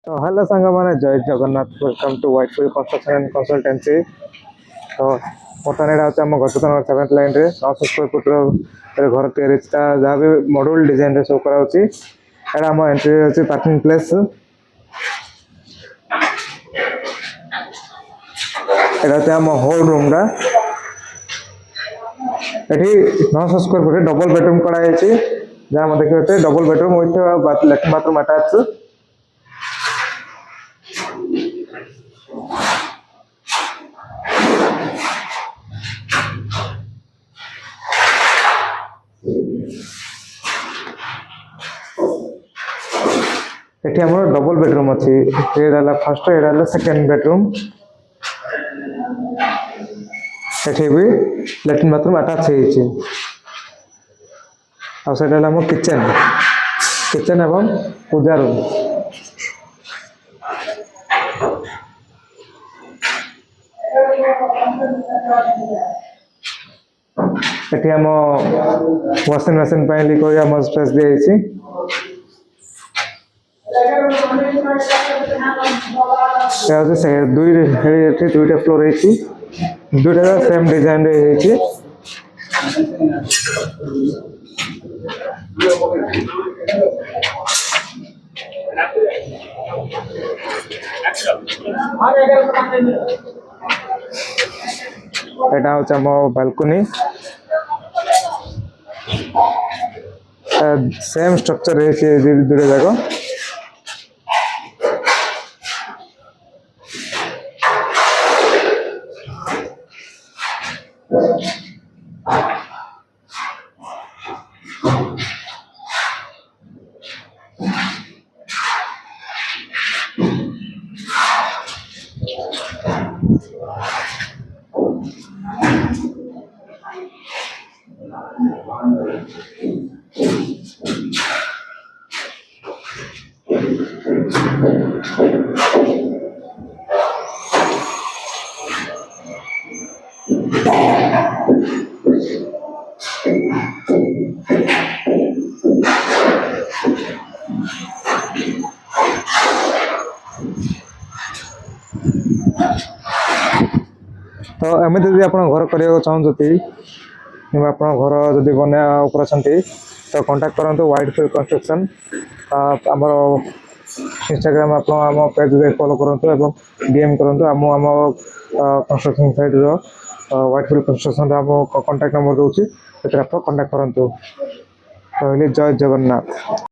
तो हेलो सांगमाने जय Jagannath welcome to Whitefield construction and consultancy. तो बर्तमान यहाँ हूँ आम गजपत सेवेन्थ लाइन रे 900 स्क्वायर फुट घर तैयारी जहाँ भी मॉड्यूल डिजाइन रे सब कराउछि। एटा आम एंट्री अछि पार्किंग प्लेस। एटा होते आम होल रूम रा। एठी 900 स्क्वायर फुट डबल बेडरूम करा जायछि जहाँ हम देखिए double bedroom with latrine bathroom attach. एठी हमर डबल बेडरूम अछि। एटा फर्स्ट एटा सेकंड बेडरूम। एठी भी लैट्रिन बाथरूम अटैच है। और सेटा हम किचन किचन एवं पूजा रूम। एठी हम वाशिंग मशीन पे लिखो हम स्पेस दिए। दुईटा फ्लोर है। दुईटा सेम डिजाइन रे एटा होचा मो बालकनी। सेम स्ट्रक्चर है दुईटा जाक। तो एमती जब आप घर करने चाहते कि आप घर जब बना ऊपर तो कांटेक्ट करूँ व्हाइटफिल्ड कंस्ट्रक्शन। आमर इंस्टाग्राम आप पेज फॉलो करूँ डीएम करूँ आम कंस्ट्रक्शन साइट व्हाइटफिल्ड कंस्ट्रक्शन आम कांटेक्ट नंबर दूसरी आप कांटेक्ट करूँ। जय जगन्नाथ।